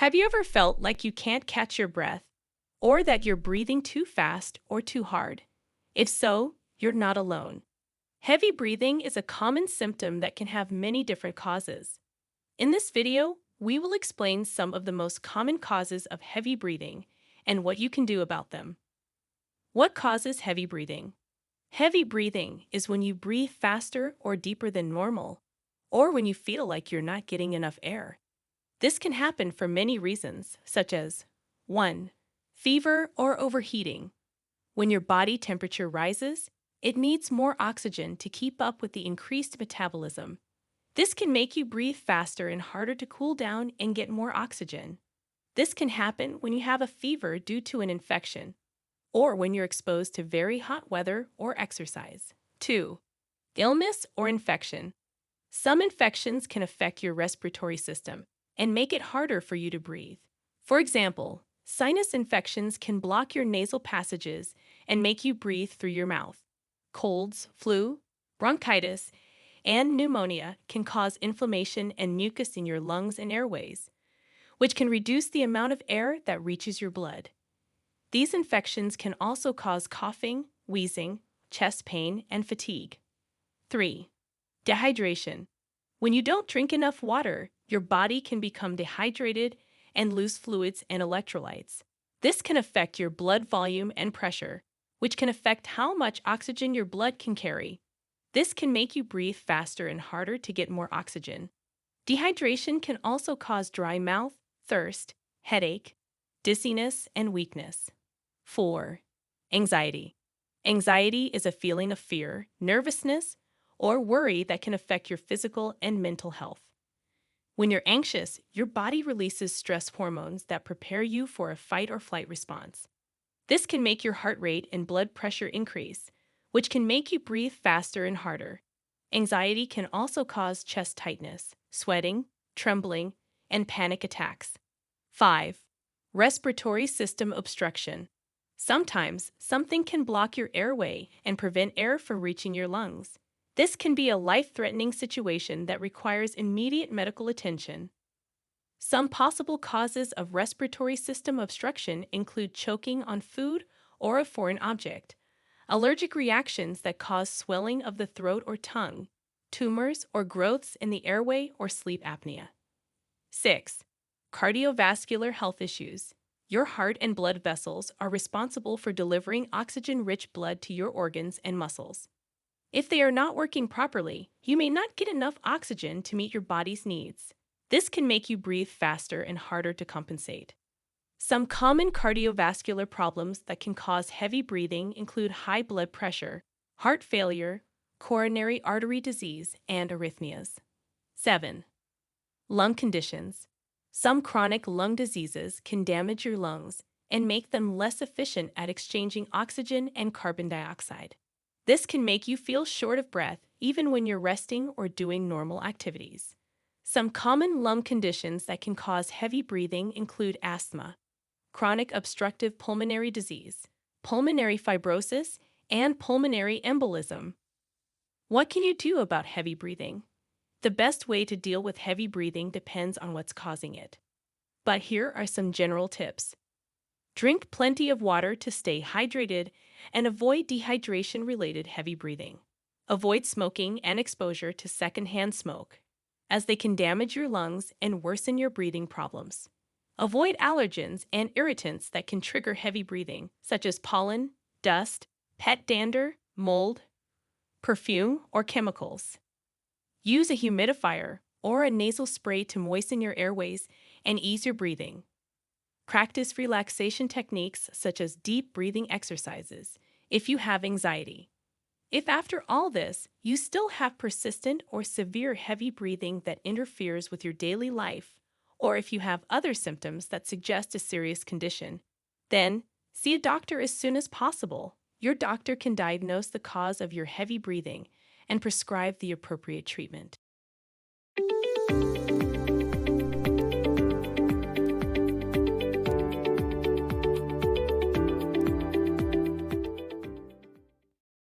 Have you ever felt like you can't catch your breath, or that you're breathing too fast or too hard? If so, you're not alone. Heavy breathing is a common symptom that can have many different causes. In this video, we will explain some of the most common causes of heavy breathing and what you can do about them. What causes heavy breathing? Heavy breathing is when you breathe faster or deeper than normal, or when you feel like you're not getting enough air. This can happen for many reasons, such as 1. Fever or overheating. When your body temperature rises, it needs more oxygen to keep up with the increased metabolism. This can make you breathe faster and harder to cool down and get more oxygen. This can happen when you have a fever due to an infection, or when you're exposed to very hot weather or exercise. 2. Illness or infection. Some infections can affect your respiratory system and make it harder for you to breathe. For example, sinus infections can block your nasal passages and make you breathe through your mouth. Colds, flu, bronchitis, and pneumonia can cause inflammation and mucus in your lungs and airways, which can reduce the amount of air that reaches your blood. These infections can also cause coughing, wheezing, chest pain, and fatigue. 3. Dehydration. When you don't drink enough water, your body can become dehydrated and lose fluids and electrolytes. This can affect your blood volume and pressure, which can affect how much oxygen your blood can carry. This can make you breathe faster and harder to get more oxygen. Dehydration can also cause dry mouth, thirst, headache, dizziness, and weakness. 4. Anxiety. Anxiety is a feeling of fear, nervousness, or worry that can affect your physical and mental health. When you're anxious, your body releases stress hormones that prepare you for a fight or flight response. This can make your heart rate and blood pressure increase, which can make you breathe faster and harder. Anxiety can also cause chest tightness, sweating, trembling, and panic attacks. 5. Respiratory system obstruction. Sometimes something can block your airway and prevent air from reaching your lungs. This can be a life-threatening situation that requires immediate medical attention. Some possible causes of respiratory system obstruction include choking on food or a foreign object, allergic reactions that cause swelling of the throat or tongue, tumors or growths in the airway, or sleep apnea. 6. Cardiovascular health issues. Your heart and blood vessels are responsible for delivering oxygen-rich blood to your organs and muscles. If they are not working properly, you may not get enough oxygen to meet your body's needs. This can make you breathe faster and harder to compensate. Some common cardiovascular problems that can cause heavy breathing include high blood pressure, heart failure, coronary artery disease, and arrhythmias. 7. Lung conditions. Some chronic lung diseases can damage your lungs and make them less efficient at exchanging oxygen and carbon dioxide. This can make you feel short of breath even when you're resting or doing normal activities. Some common lung conditions that can cause heavy breathing include asthma, chronic obstructive pulmonary disease, pulmonary fibrosis, and pulmonary embolism. What can you do about heavy breathing? The best way to deal with heavy breathing depends on what's causing it. But here are some general tips. Drink plenty of water to stay hydrated and avoid dehydration-related heavy breathing. Avoid smoking and exposure to secondhand smoke, as they can damage your lungs and worsen your breathing problems. Avoid allergens and irritants that can trigger heavy breathing, such as pollen, dust, pet dander, mold, perfume, or chemicals. Use a humidifier or a nasal spray to moisten your airways and ease your breathing. Practice relaxation techniques such as deep breathing exercises if you have anxiety. If after all this, you still have persistent or severe heavy breathing that interferes with your daily life, or if you have other symptoms that suggest a serious condition, then see a doctor as soon as possible. Your doctor can diagnose the cause of your heavy breathing and prescribe the appropriate treatment.